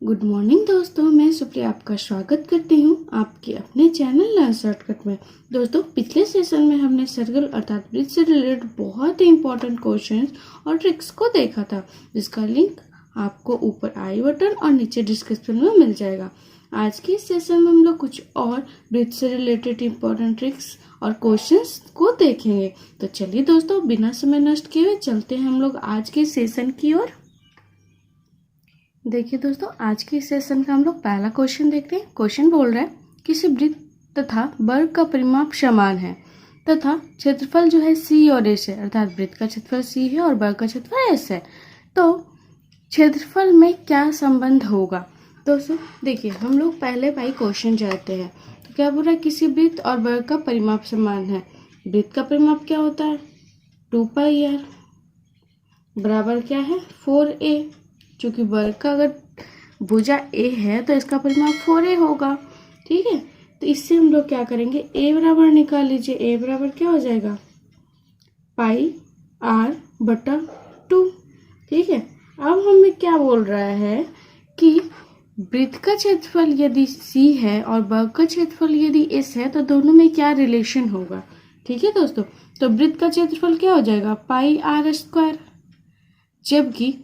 Good morning दोस्तों, मैं सुप्रिया आपका स्वागत करती हूँ आपके अपने चैनल लर्न शॉर्टकट में। दोस्तों, पिछले सेशन में हमने सर्कल अर्थात वृत्त से रिलेटेड बहुत ही इंपॉर्टेंट क्वेश्चंस और ट्रिक्स को देखा था, जिसका लिंक आपको ऊपर आई बटन और नीचे डिस्क्रिप्शन में मिल जाएगा। आज के इस सेशन में हम लोग कुछ और वृत्त से रिलेटेड इंपॉर्टेंट ट्रिक्स और क्वेश्चंस को देखेंगे। तो चलिए दोस्तों, बिना समय नष्ट किए हुए चलते हैं हम लोग आज के सेशन की ओर। देखिए दोस्तों, आज के सेशन का हम लोग पहला क्वेश्चन देखते हैं। क्वेश्चन बोल रहा है किसी वृत्त तथा वर्ग का परिमाप समान है तथा क्षेत्रफल जो है सी और एस है, अर्थात वृत्त का क्षेत्रफल सी है और वर्ग का क्षेत्रफल एस है, तो क्षेत्रफल में क्या संबंध होगा। दोस्तों देखिए, हम लोग पहले भाई क्वेश्चन जानते हैं। तो क्या बोल रहा है, किसी वृत्त और वर्ग का परिमाप समान है। वृत्त का परिमाप क्या होता है, 2πr बराबर क्या है 4a। चूंकि वर्ग का अगर भुजा a है तो इसका परिमाप 4a होगा। ठीक है, तो इससे हम लोग क्या करेंगे, a बराबर निकाल लीजिए। a बराबर क्या हो जाएगा, πr/2। ठीक है, अब हमें क्या बोल रहा है कि वृत्त का क्षेत्रफल यदि c है और वर्ग का क्षेत्रफल यदि s है तो दोनों में क्या रिलेशन होगा। ठीक है दोस्तों, तो वृत्त का क्षेत्रफल क्या हो जाएगा πr², जबकि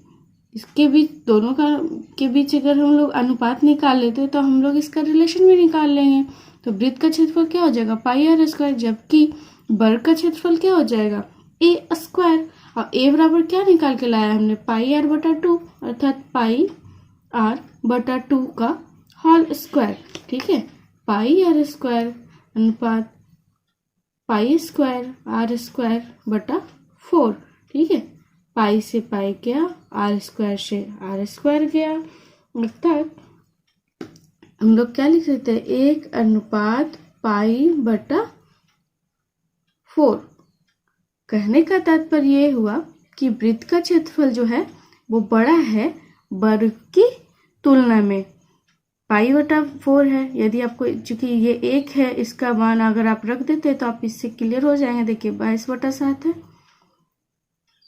इसके बीच दोनों का के बीच अगर हम लोग अनुपात निकाल लेते हैं तो हम लोग इसका रिलेशन भी निकाल लेंगे। तो वृत्त का क्षेत्रफल क्या हो जाएगा πr², जबकि वर्ग का क्षेत्रफल क्या हो जाएगा a²। और a बराबर क्या निकाल के लाया हमने, πr/2, अर्थात πr/2 का होल स्क्वायर। ठीक है, πr² अनुपात π²r²/4। ठीक है, पाई से पाई गया, r² से r² गया, अर्थात हम लोग क्या लिख सकते हैं, 1/π/4। कहने का तात्पर्य ये हुआ कि वृत्त का क्षेत्रफल जो है वो बड़ा है वर्ग की तुलना में। π/4 है, यदि आपको चूंकि ये 1 है, इसका मान अगर आप रख देते हैं तो आप इससे क्लियर हो जाएंगे। देखिए 22/7 है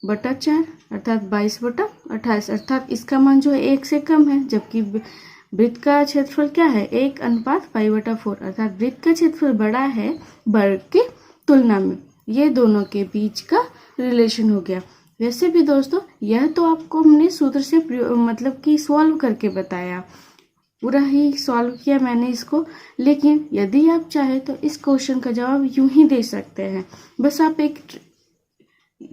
बटा 4, अर्थात 22/28, अर्थात इसका मान जो है 1 से कम है। जबकि वृत्त का क्षेत्रफल क्या है, 1/π/4, अर्थात वृत्त का क्षेत्रफल बड़ा है वर्ग की तुलना में। ये दोनों के बीच का रिलेशन हो गया। वैसे भी दोस्तों, यह तो आपको हमने सूत्र से मतलब कि सॉल्व करके बताया, पूरा ही सॉल्व किया मैंने इसको। लेकिन यदि आप चाहे तो इस क्वेश्चन का जवाब यूं ही दे सकते हैं। बस आप एक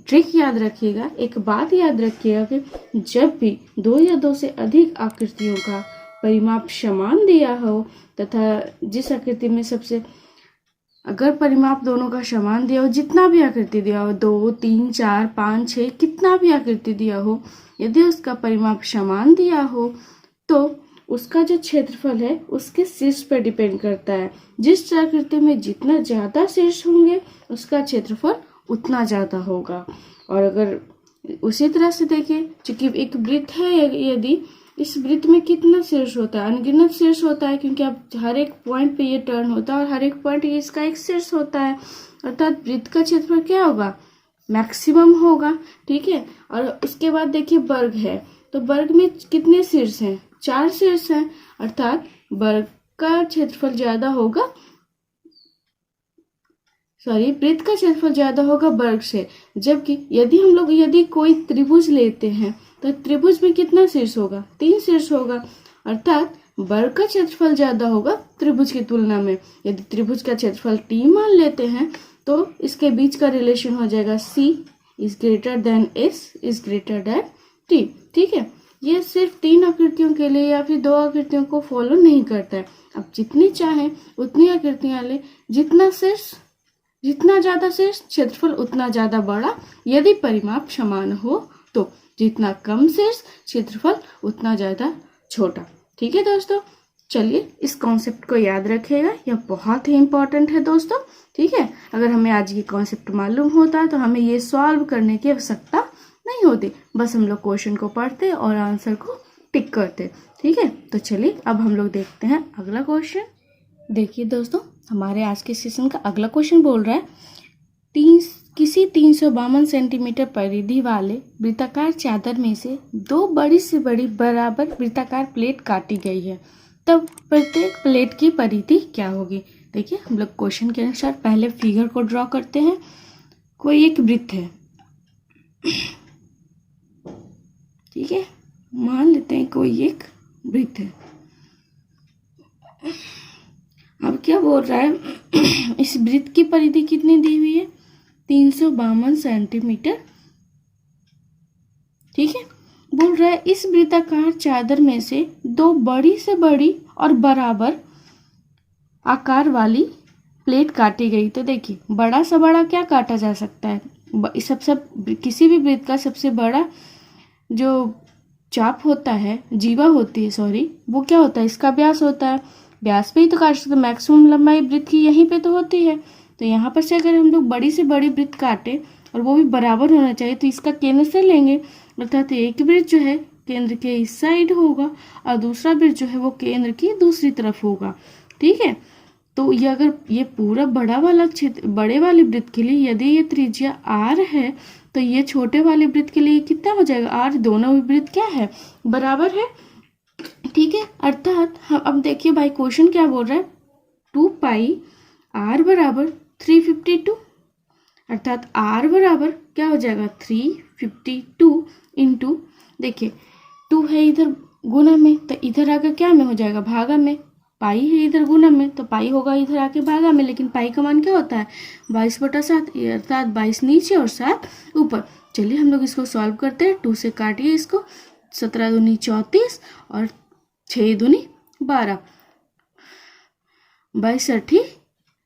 ट्रिक याद रखिएगा, एक बात याद रखिएगा कि जब भी 2 या 2 से अधिक आकृतियों का परिमाप समान दिया हो तथा जिस आकृति में सबसे अगर परिमाप दोनों का समान दिया हो, जितना भी आकृति दिया हो, 2, 3, 4, 5, 6, कितना भी आकृति दिया हो, यदि उसका परिमाप समान दिया हो तो उसका जो क्षेत्रफल है उसके शीर्ष पर डिपेंड करता है। जिस आकृति में जितना ज्यादा शीर्ष होंगे उसका क्षेत्रफल उतना ज्यादा होगा। और अगर उसी तरह से देखिए, चूंकि एक वृत्त है, यदि इस वृत्त में कितना शीर्ष होता है, अनगिनत शीर्ष होता है, क्योंकि अब हर एक पॉइंट पे ये टर्न होता है और हर एक पॉइंट ये इसका एक शीर्ष होता है, अर्थात वृत्त का क्षेत्रफल क्या होगा, मैक्सिमम होगा। ठीक है, और इसके बाद देखिए वर्ग है, तो वर्ग में कितने शीर्ष हैं, 4 शीर्ष हैं, अर्थात वर्ग का क्षेत्रफल ज्यादा होगा, वृत्त का क्षेत्रफल ज्यादा होगा वर्ग से। जबकि यदि कोई त्रिभुज लेते हैं तो त्रिभुज में कितना शीर्ष होगा, 3 शीर्ष होगा, अर्थात वर्ग का क्षेत्रफल ज्यादा होगा त्रिभुज की तुलना में। यदि त्रिभुज का क्षेत्रफल t मान लेते हैं तो इसके बीच का रिलेशन हो जाएगा c is greater than s is greater than t। ठीक है, ये सिर्फ 3 आकृतियों के लिए या फिर 2 आकृतियों को फॉलो नहीं करता है। अब जितनी चाहे उतनी आकृतियां ले, जितना ज्यादा शीर्ष क्षेत्रफल उतना ज्यादा बड़ा, यदि परिमाप समान हो तो जितना कम शीर्ष क्षेत्रफल उतना ज्यादा छोटा। ठीक है दोस्तों, चलिए इस कॉन्सेप्ट को याद रखिएगा, यह बहुत ही इंपॉर्टेंट है दोस्तों। ठीक है, अगर हमें आज ये कॉन्सेप्ट मालूम होता है तो हमें ये सॉल्व करने की आवश्यकता नहीं होती, बस हम लोग क्वेश्चन को पढ़ते और आंसर को टिक करते। ठीक है, तो चलिए अब हम लोग देखते हैं अगला क्वेश्चन। देखिए दोस्तों, हमारे आज के सेशन का अगला क्वेश्चन बोल रहा है 3 किसी 352 सेंटीमीटर परिधि वाले वृत्ताकार चादर में से दो बड़ी से बड़ी बराबर वृत्ताकार प्लेट काटी गई है, तब प्रत्येक प्लेट की परिधि क्या होगी। देखिए हम लोग क्वेश्चन के अनुसार पहले फिगर को ड्रॉ करते हैं। कोई एक वृत्त है, ठीक है, मान लेते हैं कोई एक वृत्त है। अब क्या बोल रहा है, इस वृत्त की परिधि कितनी दी हुई है, 352 सेंटीमीटर, ठीक है। बोल रहा है इस वृत्ताकार चादर में से दो बड़ी से बड़ी और बराबर आकार वाली प्लेट काटी गई। तो देखिए बड़ा से बड़ा क्या काटा जा सकता है, सबसे किसी भी वृत्त का सबसे बड़ा जो चाप होता है, जीवा होती है सॉरी, वो क्या होता है, इसका व्यास होता है। व्यास पे ही तो काट सकते, मैक्सिमम लंबाई वृत्त की यहीं पे तो होती है। तो यहाँ पर से अगर हम लोग बड़ी से बड़ी वृत्त काटे और वो भी बराबर होना चाहिए, तो इसका केंद्र से लेंगे, अर्थात एक वृत्त जो है केंद्र के इस साइड होगा और दूसरा वृत्त जो है वो केंद्र की दूसरी तरफ होगा, ठीक है। तो ये अगर ये पूरा बड़ा वाला क्षेत्र, बड़े वाले वृत्त के लिए यदि ये त्रिज्या r है, तो ये छोटे वाले वृत्त के लिए कितना हो जाएगा, r। दोनों वृत्त क्या है, बराबर है, ठीक है। अर्थात हम अब देखिए भाई क्वेश्चन क्या बोल रहा है, 2 पाई r बराबर 352, अर्थात r बराबर क्या हो जाएगा 352 इंटू, देखिए 2 है इधर गुना में, तो इधर आकर क्या में हो जाएगा, भागा में। पाई है इधर गुना में, तो पाई होगा इधर आके भागा में, लेकिन पाई का मान क्या होता है 22/7, अर्थात 22 नीचे और 7 ऊपर। चलिए हम लोग इसको सॉल्व करते हैं। 2 से काटिए इसको, 17 दूनी 34 और 6 दूनी 12, 22 अठी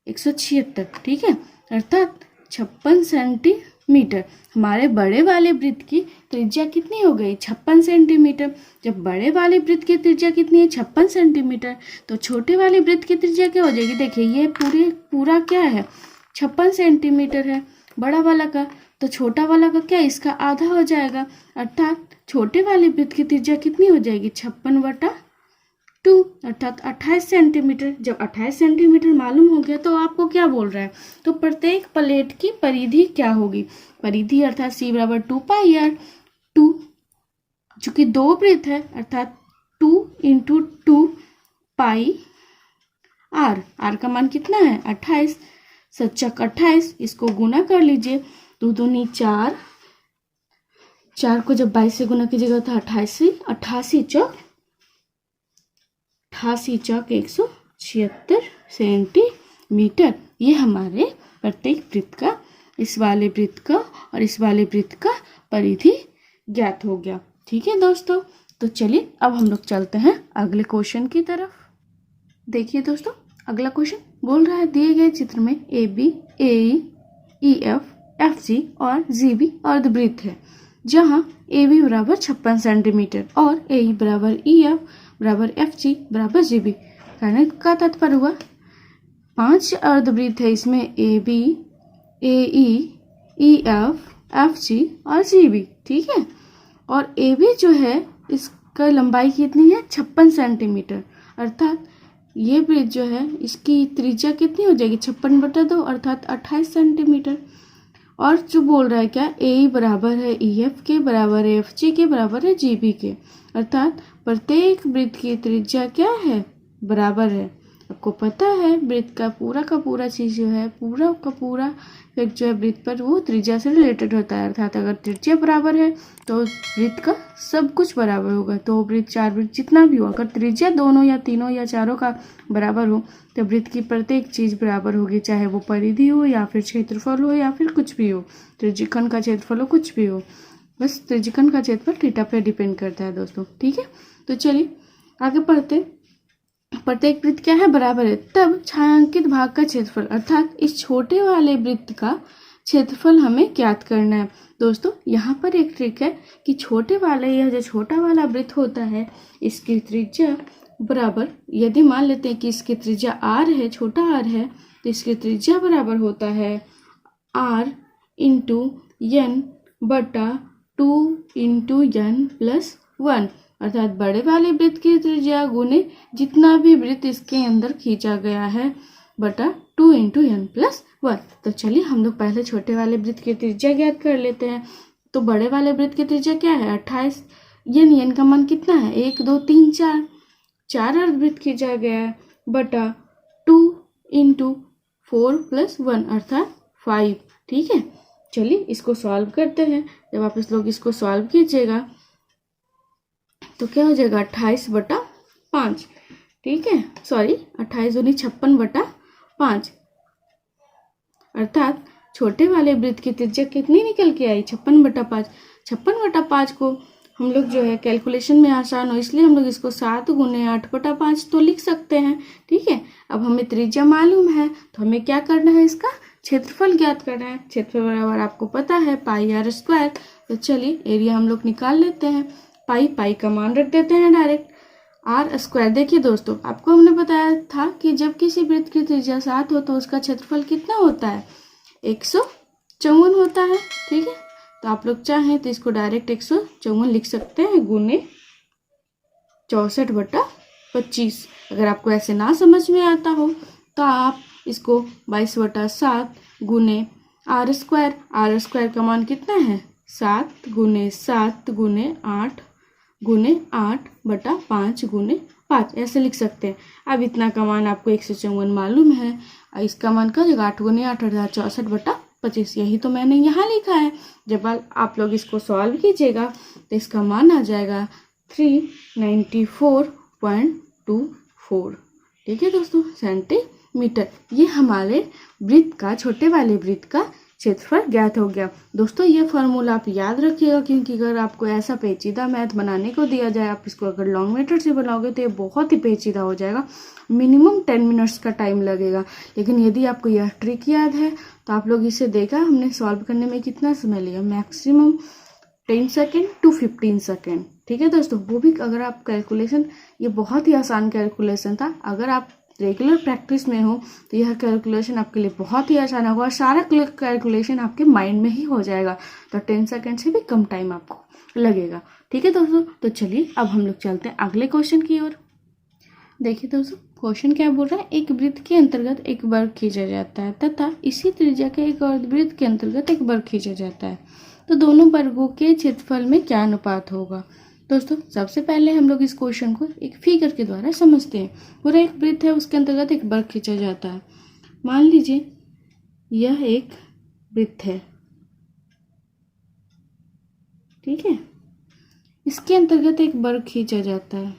176, ठीक है। अर्थात 56 सेंटीमीटर। हमारे बड़े वाले वृत्त की त्रिज्या कितनी हो गई, 56 सेंटीमीटर। जब बड़े वाले वृत्त की त्रिज्या कितनी है 56 सेंटीमीटर, तो छोटे वाले वृत्त की त्रिज्या क्या हो जाएगी, देखिए ये पूरा क्या है 56 सेंटीमीटर है बड़ा वाला का, तो छोटा वाला का क्या, इसका आधा हो जाएगा। अर्थात छोटे वाले वृत्त की त्रिज्या कितनी हो जाएगी 56/2, अर्थात 28 सेंटीमीटर। जब 28 सेंटीमीटर मालूम हो गया तो आपको क्या बोल रहा है, तो प्रत्येक प्लेट की परिधि क्या होगी, परिधि अर्थात c बराबर 2 पाई r, 2 चूंकि दो वृत्त है अर्थात 2 इंटू 2 पाई r का मान कितना है 28, 7 28, इसको गुना कर लीजिए, 2 दूनी 4, 4 को जब 22 से गुना कीजिएगा तो 88 चौक 176 सेंटीमीटर। ये हमारे प्रत्येक वृत्त का, इस वाले वृत्त का और इस वाले वृत्त का परिधि ज्ञात हो गया, ठीक है दोस्तों। तो चलिए अब हम लोग चलते हैं अगले क्वेश्चन की तरफ। देखिए दोस्तों अगला क्वेश्चन बोल रहा है, दिए गए चित्र में AB, AE, EF, FG और GB अर्धवृत्त है, जहां AB बराबर 56 सेंटीमीटर और AE बराबर EF बराबर FG बराबर GB। कहने का तात्पर्य हुआ 5 अर्धवृत्त है, इसमें AB, AE, EF, FG और GB, ठीक है। और AB जो है इसका लंबाई कितनी है 56 सेंटीमीटर, अर्थात ये वृत्त जो है इसकी त्रिज्या कितनी हो जाएगी 56/2, अर्थात 28 सेंटीमीटर। और जो बोल रहा है क्या, AE बराबर है EF के, बराबर है FG के, बराबर है GB के, अर्थात प्रत्येक वृत्त की त्रिज्या क्या है, बराबर है। आपको पता है वृत्त का पूरा चीज जो है, पूरा का पूरा फिर जो है वृत्त पर वो त्रिज्या से रिलेटेड होता है, अर्थात अगर त्रिज्या बराबर है तो वृत्त का सब कुछ बराबर होगा। तो वृत्त, 4 वृत्त जितना भी हो, अगर त्रिज्या दोनों या तीनों या चारों का बराबर हो तो वृत्त की प्रत्येक चीज बराबर होगी, चाहे वो परिधि हो या फिर क्षेत्रफल हो या फिर कुछ भी हो, त्रिज्यखंड का क्षेत्रफल हो, कुछ भी हो, बस त्रिज्यखंड का क्षेत्रफल थीटा पे डिपेंड करता है दोस्तों, ठीक है। तो चलिए आगे पढ़ते। प्रत्येक वृत्त क्या है, बराबर है, तब छायांकित भाग का क्षेत्रफल, अर्थात इस छोटे वाले वृत्त का क्षेत्रफल हमें ज्ञात करना है। दोस्तों यहाँ पर एक ट्रिक है कि छोटे वाले, यह जो छोटा वाला वृत्त होता है इसकी त्रिज्या बराबर, यदि मान लेते हैं कि इसकी त्रिज्या r है, छोटा r है, तो इसकी त्रिज्या बराबर होता है r इंटू n बटा 2 इंटू n प्लस 1, अर्थात बड़े वाले वृत्त की त्रिज्या गुने जितना भी वृत्त इसके अंदर खींचा गया है बटा 2 इंटू n प्लस 1। तो चलिए हम लोग पहले छोटे वाले वृत्त की त्रिज्या ज्ञात कर लेते हैं। तो बड़े वाले वृत्त की त्रिज्या क्या है 28, यानी n का मान कितना है 1 2 3 4, 4 अर्धवृत्त खींचा गया है बटा 2 इंटू 4 प्लस 1 अर्थात 5। ठीक है, चलिए इसको सॉल्व करते हैं। जब आप इस लोग इसको सॉल्व कीजिएगा तो क्या हो जाएगा 28 बटा 5। ठीक है, सॉरी 28 दूनी 56 बटा 5 अर्थात छोटे वाले वृत्त की त्रिज्या कितनी निकल के आई 56 बटा 5। 56 बटा 5 को हम लोग जो है कैलकुलेशन में आसान हो इसलिए हम लोग इसको 7 गुने 8 बटा 5 तो लिख सकते हैं। ठीक है, अब हमें त्रिज्या मालूम है तो हमें क्या करना है, इसका क्षेत्रफल ज्ञात करना है। क्षेत्रफल बराबर आपको पता है पाई आर स्क्वायर। तो चलिए एरिया हम लोग निकाल लेते हैं। पाई का मान रख देते हैं डायरेक्ट आर स्क्वायर। देखिए दोस्तों, आपको हमने बताया था कि जब किसी वृत्त की त्रिज्या 7 हो तो उसका क्षेत्रफल कितना होता है 154 होता है। ठीक है, तो आप लोग चाहें तो इसको डायरेक्ट 154 लिख सकते हैं गुने 64 बटा 25। अगर आपको ऐसे ना समझ में आता हो तो आप इसको 22 बटा 7 गुने आर स्क्वायर का मान कितना है 7 गुने 7 गुने 8 बटा 5 गुने 5 ऐसे लिख सकते हैं। अब इतना का मान आपको 154 मालूम है, इसका मान का जगह 8 गुने 8 अर्थात 64 बटा 25। यही तो मैंने यहाँ लिखा है। जब आप लोग इसको सॉल्व कीजिएगा तो इसका मान आ जाएगा 394.24। ठीक है दोस्तों, सेंटीमीटर। ये हमारे वृत्त का, छोटे वाले वृत्त का क्षेत्रफल ज्ञात हो गया। दोस्तों ये फॉर्मूला आप याद रखिएगा, क्योंकि अगर आपको ऐसा पेचीदा मैथ बनाने को दिया जाए, आप इसको अगर लॉन्ग मेथड से बनाओगे तो ये बहुत ही पेचीदा हो जाएगा। मिनिमम 10 मिनट्स का टाइम लगेगा। लेकिन यदि आपको यह ट्रिक याद है तो आप लोग इसे देखा हमने सॉल्व करने में कितना समय लिया, मैक्सिमम 10 सेकेंड टू 15 सेकेंड। ठीक है दोस्तों, वो भी अगर आप कैलकुलेशन, ये बहुत ही आसान कैलकुलेशन था। अगर आप रेगुलर प्रैक्टिस में हो तो यह कैलकुलेशन आपके लिए बहुत ही आसान होगा और सारा कैलकुलेशन आपके माइंड में ही हो जाएगा। तो 10 सेकेंड से भी कम टाइम आपको लगेगा। ठीक है दोस्तों, तो चलिए अब हम लोग चलते हैं अगले क्वेश्चन की ओर। देखिए दोस्तों, क्वेश्चन क्या बोल रहा है, एक वृत्त के अंतर्गत एक वर्ग खींचा जाता है तथा इसी त्रिज्या के एक अर्धवृत्त के अंतर्गत एक वर्ग खींचा जाता है, तो दोनों वर्गों के क्षेत्रफल में क्या अनुपात होगा। दोस्तों सबसे पहले हम लोग इस क्वेश्चन को एक फिगर के द्वारा समझते हैं। पूरा एक वृत्त है, उसके अंतर्गत एक वर्ग खींचा जाता है। मान लीजिए यह एक वृत्त है, ठीक है, इसके अंतर्गत एक वर्ग खींचा जाता है।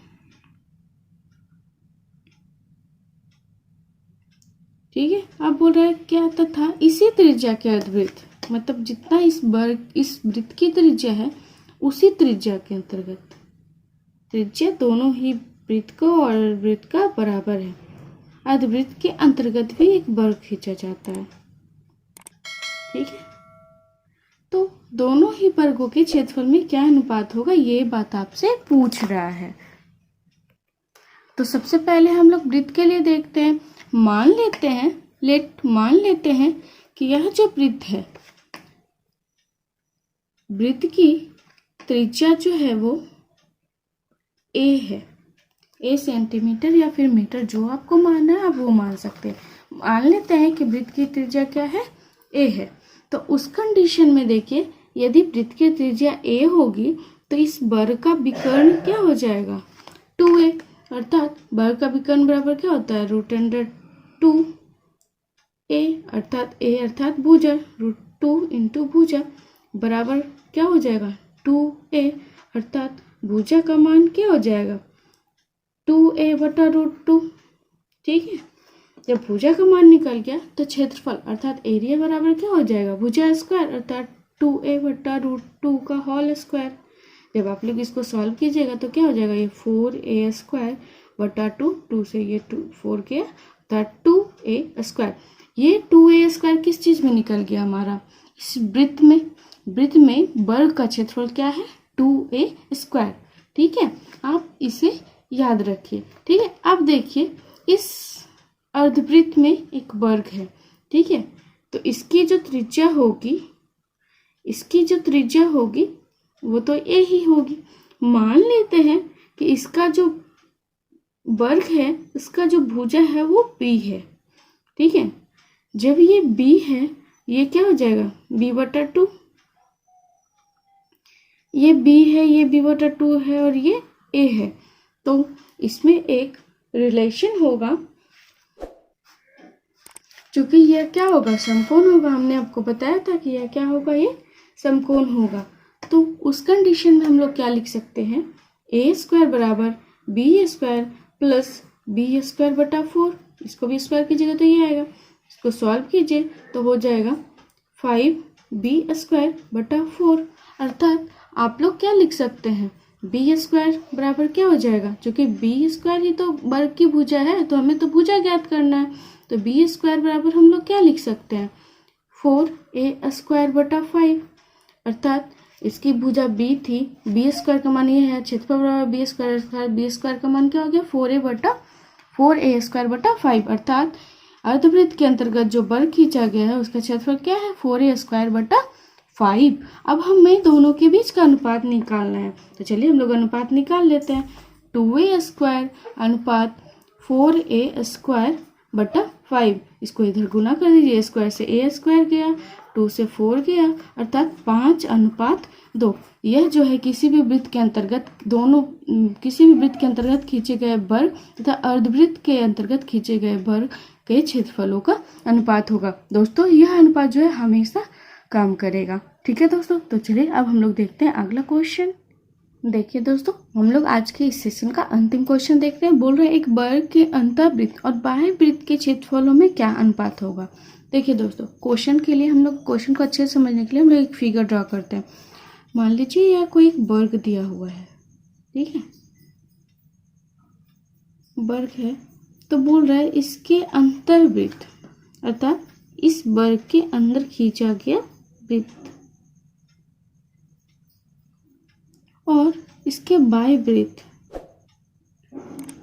ठीक है, अब बोल रहा है क्या तथा इसी त्रिज्या के अर्धवृत्त, मतलब जितना इस वृत्त की त्रिज्या है उसी त्रिज्या के अंतर्गत, त्रिज्या दोनों ही वृत्त को और वृत्त का बराबर है, अर्धवृत्त के अंतर्गत भी एक वर्ग खींचा जाता है। ठीक है, तो दोनों ही वर्गों के क्षेत्रफल में क्या अनुपात होगा, ये बात आपसे पूछ रहा है। तो सबसे पहले हम लोग वृत्त के लिए देखते हैं। मान लेते हैं कि यह जो वृत्त है, वृत्त की त्रिज्या जो है वो a है, a सेंटीमीटर या फिर मीटर, जो आपको मानना है आप वो मान सकते हैं। मान लेते हैं कि वृत्त की त्रिज्या क्या है a है। तो उस कंडीशन में देखिए, यदि वृत्त की त्रिज्या a होगी तो इस वर्ग का विकर्ण क्या हो जाएगा 2a, अर्थात वर्ग का विकर्ण बराबर क्या होता है √2a, अर्थात a अर्थात भुजा, √2 इंटू भुजा बराबर क्या हो जाएगा 2a, अर्थात भुजा का मान क्या हो जाएगा 2a बटा √2। ठीक है, जब भुजा का मान निकल गया तो क्षेत्रफल अर्थात एरिया बराबर क्या हो जाएगा भुजा स्क्वायर, अर्थात 2a बटा √2 का होल स्क्वायर। जब आप लोग इसको सॉल्व कीजिएगा तो क्या हो जाएगा, ये 4a स्क्वायर बटा 2 से ये 4 के अर्थात 2a स्क्वायर। ये 2a स्क्वायर किस चीज में निकल गया हमारा, इस वृत्त में वर्ग का क्षेत्रफल क्या है 2a स्क्वायर। ठीक है, आप इसे याद रखिए। ठीक है, अब देखिए इस अर्धवृत्त में एक वर्ग है। ठीक है, तो इसकी जो त्रिज्या होगी वो तो a ही होगी। मान लेते हैं कि इसका जो वर्ग है, इसका जो भुजा है वो b है। ठीक है, जब ये b है, ये क्या हो जाएगा b/2, ये b है, ये b/2 है और ये a है, तो इसमें एक रिलेशन होगा, क्योंकि यह क्या होगा समकोण होगा। हमने आपको बताया था कि यह क्या होगा, ये समकोण होगा। तो उस कंडीशन में हम लोग क्या लिख सकते हैं, a² बराबर b² प्लस b²/4। इसको भी स्क्वायर कीजिएगा तो ये आएगा, इसको सॉल्व कीजिए तो हो जाएगा 5b²/4। अर्थात आप लोग क्या लिख सकते हैं, b² बराबर क्या हो जाएगा, क्योंकि b² ही तो वर्ग की भुजा है, तो हमें तो भुजा ज्ञात करना है, तो b² बराबर हम लोग क्या लिख सकते हैं 4a²/5। अर्थात इसकी भुजा b थी, b² का मान ये है, क्षेत्रफल बराबर b² का मान क्या हो गया 4a²/5। अर्थात अर्धवृत्त के अंतर्गत जो वर्ग खींचा गया है उसका क्षेत्रफल क्या है 4a²/5। अब हमें दोनों के बीच का अनुपात निकालना है, तो चलिए हम लोग अनुपात निकाल लेते हैं। 2a² अनुपात 4a²/5, इसको इधर गुना कर दीजिए, स्क्वायर से a² गया, 2 से 4 गया, अर्थात 5:2। यह जो है किसी भी वृत्त के अंतर्गत खींचे गए वर्ग तथा अर्धवृत्त के अंतर्गत खींचे गए वर्ग के क्षेत्रफलों का अनुपात होगा। दोस्तों यह अनुपात जो है हमेशा काम करेगा। ठीक है दोस्तों, तो चलिए अब हम लोग देखते हैं अगला क्वेश्चन। देखिए दोस्तों, हम लोग आज के इस सेशन का अंतिम क्वेश्चन देखते हैं। बोल रहे हैं एक वर्ग के अंतःवृत्त और बाह्य वृत्त के क्षेत्रफलों में क्या अनुपात होगा। देखिए दोस्तों, क्वेश्चन के लिए हम लोग क्वेश्चन को अच्छे से समझने के लिए हम लोग एक फिगर ड्रॉ करते हैं। मान लीजिए यह कोई एक वर्ग दिया हुआ है, ठीक है, वर्ग है, तो बोल रहा है इसके अंतर्वृत्त, अर्थात इस वर्ग के अंदर खींचा गया वृत्त और इसके बाह्य वृत्त,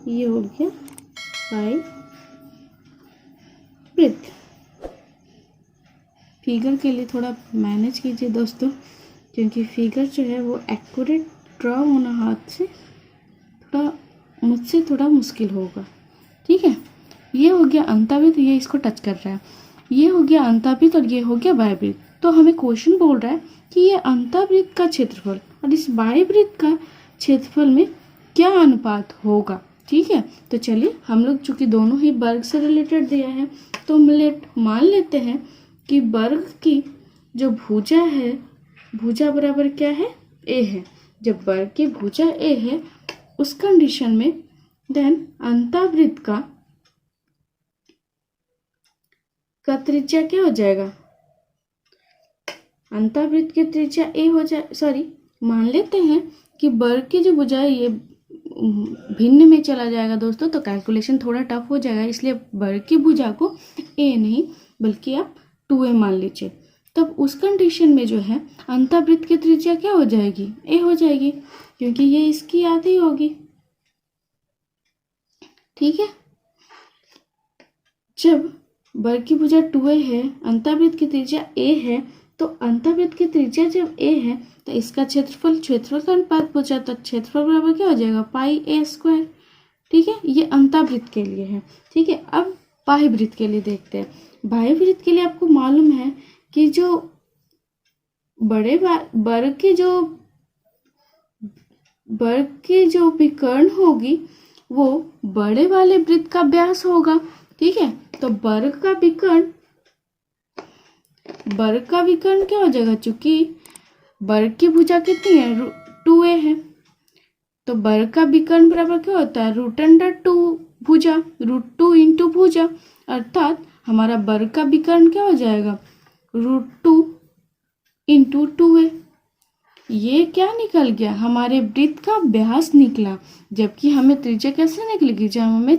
ये हो गया बाह्य वृत्त। फिगर के लिए थोड़ा मैनेज कीजिए दोस्तों, क्योंकि फिगर जो है वो एक्यूरेट ड्रॉ होना हाथ से मुझसे थोड़ा मुश्किल होगा। ठीक है, ये हो गया अंतःवृत्त, ये इसको टच कर रहा है, ये हो गया अंतःवृत्त और ये हो गया बाह्य वृत्त। तो हमें क्वेश्चन बोल रहा है कि ये अंतःवृत्त का क्षेत्रफल और इस बाह्य वृत्त का क्षेत्रफल में क्या अनुपात होगा। ठीक है, तो चलिए हम लोग चूंकि दोनों ही वर्ग से रिलेटेड दिया है, तो हम मान लेते हैं कि वर्ग की जो भुजा है, भुजा बराबर क्या है a है। जब वर्ग की भुजा a है उस कंडीशन में देन अंतःवृत्त का त्रिज्या क्या हो जाएगा, अंतःवृत्त की त्रिज्या a हो जाए, मान लेते हैं कि वर्ग की जो भुजा है ये भिन्न में चला जाएगा दोस्तों, तो कैलकुलेशन थोड़ा टफ हो जाएगा, इसलिए वर्ग की भुजा को a नहीं बल्कि आप 2a मान लीजिए। तब उस कंडीशन में जो है अंतःवृत्त की त्रिज्या क्या हो जाएगी a हो जाएगी, क्योंकि ये इसकी आधी होगी। ठीक है, जब वर्ग की भुजा 2a है, अंतःवृत्त की त्रिज्या a है, तो अंतःवृत्त की त्रिज्या जब a है तो इसका क्षेत्रफल का अनुपात पूछा, तो क्षेत्रफल बराबर क्या हो जाएगा πa²। ठीक है, ये अंतःवृत्त के लिए है। ठीक है, अब बाह्य वृत्त के लिए देखते हैं। बाह्य वृत्त के लिए आपको मालूम है कि जो बड़े वर्ग की जो विकर्ण होगी वो बड़े वाले वृत्त का व्यास होगा। ठीक है, तो वर्ग का विकर्ण क्या हो जाएगा, चूंकि वर्ग की भुजा कितनी है 2a है, तो वर्ग का विकर्ण बराबर क्या होता है √2 भुजा, √2 इंटू भुजा, अर्थात हमारा वर्ग का विकर्ण क्या हो जाएगा √2 इंटू 2a। ये क्या निकल गया, हमारे वृत्त का व्यास निकला, जबकि हमें त्रिज्या कैसे निकलेगी, जब हमें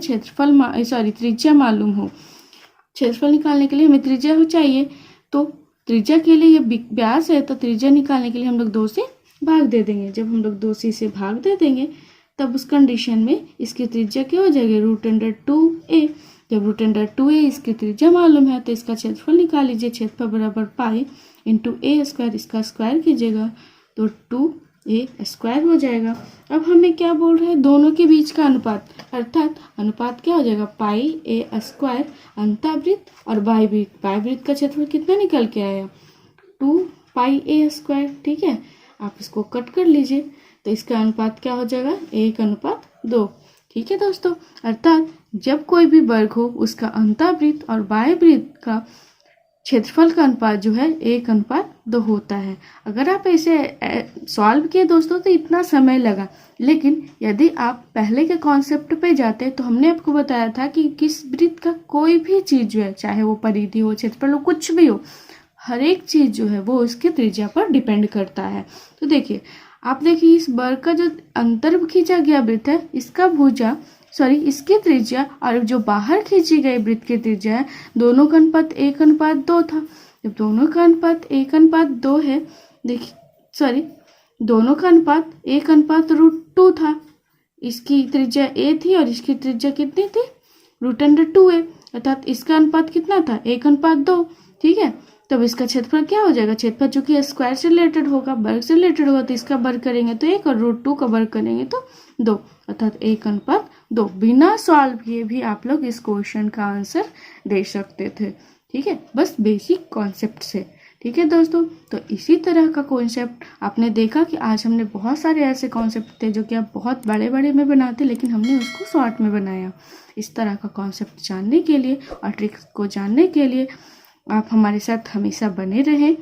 त्रिज्या मालूम हो। क्षेत्रफल निकालने के लिए हमें त्रिज्या हो चाहिए, तो त्रिज्या के लिए ये व्यास है, तो त्रिज्या निकालने के लिए हम लोग 2 से भाग दे देंगे। जब हम लोग 2 से इसे भाग दे देंगे तब उस कंडीशन में इसकी त्रिज्या क्या हो जाएगी √2a। जब √2a इसकी त्रिज्या मालूम है तो इसका क्षेत्रफल निकाल लीजिए, क्षेत्रफल बराबर π × a², इसका स्क्वायर कीजिएगा तो 2 ए स्क्वायर हो जाएगा। अब हमें क्या बोल रहे हैं, दोनों के बीच का अनुपात, अर्थात अनुपात क्या हो जाएगा, पाई ए स्क्वायर अंतःवृत्त और बाह्यवृत्त का क्षेत्रफल कितना निकल के आया, 2 पाई ए स्क्वायर। ठीक है, आप इसको कट कर लीजिए तो इसका अनुपात क्या हो जाएगा, 1:2। ठीक है दोस्तों, अर्थात जब कोई भी वर्ग हो उसका अंतःवृत्त और बाह्यवृत्त का क्षेत्रफल का अनुपात जो है 1:2 होता है। अगर आप ऐसे सॉल्व किए दोस्तों तो इतना समय लगा, लेकिन यदि आप पहले के कॉन्सेप्ट पे जाते तो हमने आपको बताया था कि किस वृत्त का कोई भी चीज जो है, चाहे वो परिधि हो, क्षेत्रफल हो, कुछ भी हो, हर एक चीज जो है वो उसके त्रिज्या पर डिपेंड करता है। तो देखिए, आप देखिए इस वर्ग का जो अंतर खींचा गया वृत्त है, इसकी त्रिज्या और जो बाहर खींची गई वृत्त की त्रिज्या है, दोनों का अनुपात 1:2 था। जब दोनों का अनुपात 1:2 है, देखिए दोनों का अनुपात 1:√2 था। इसकी त्रिज्या a थी और इसकी त्रिज्या कितनी थी, √2a, अर्थात इसका अनुपात कितना था, 1:2। ठीक है, तब इसका क्षेत्रफल क्या हो जाएगा, क्षेत्रफल चूंकि स्क्वायर से रिलेटेड होगा, वर्ग से रिलेटेड होगा, तो इसका वर्ग करेंगे तो 1 और √2 का वर्ग करेंगे तो 2, अर्थात 1:2। बिना सॉल्व किए भी आप लोग इस क्वेश्चन का आंसर दे सकते थे। ठीक है, बस बेसिक कॉन्सेप्ट से। ठीक है दोस्तों, तो इसी तरह का कॉन्सेप्ट आपने देखा कि आज हमने बहुत सारे ऐसे कॉन्सेप्ट थे जो कि आप बहुत बड़े बड़े में बनाते, लेकिन हमने उसको शॉर्ट में बनाया। इस तरह का कॉन्सेप्ट जानने के लिए और ट्रिक्स को जानने के लिए आप हमारे साथ हमेशा बने रहें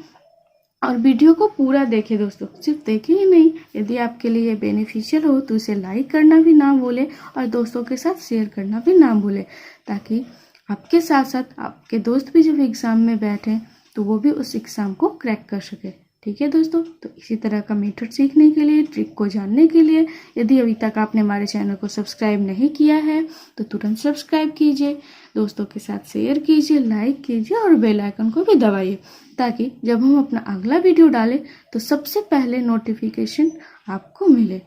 और वीडियो को पूरा देखें दोस्तों, सिर्फ देखें ही नहीं। यदि आपके लिए बेनिफिशियल हो तो उसे लाइक करना भी ना भूलें और दोस्तों के साथ शेयर करना भी ना भूलें, ताकि आपके साथ साथ आपके दोस्त भी जब एग्ज़ाम में बैठें तो वो भी उस एग्ज़ाम को क्रैक कर सके। ठीक है दोस्तों, तो इसी तरह का मेथड सीखने के लिए, ट्रिक को जानने के लिए, यदि अभी तक आपने हमारे चैनल को सब्सक्राइब नहीं किया है तो तुरंत सब्सक्राइब कीजिए, दोस्तों के साथ शेयर कीजिए, लाइक कीजिए और बेल आइकन को भी दबाइए, ताकि जब हम अपना अगला वीडियो डालें तो सबसे पहले नोटिफिकेशन आपको मिले।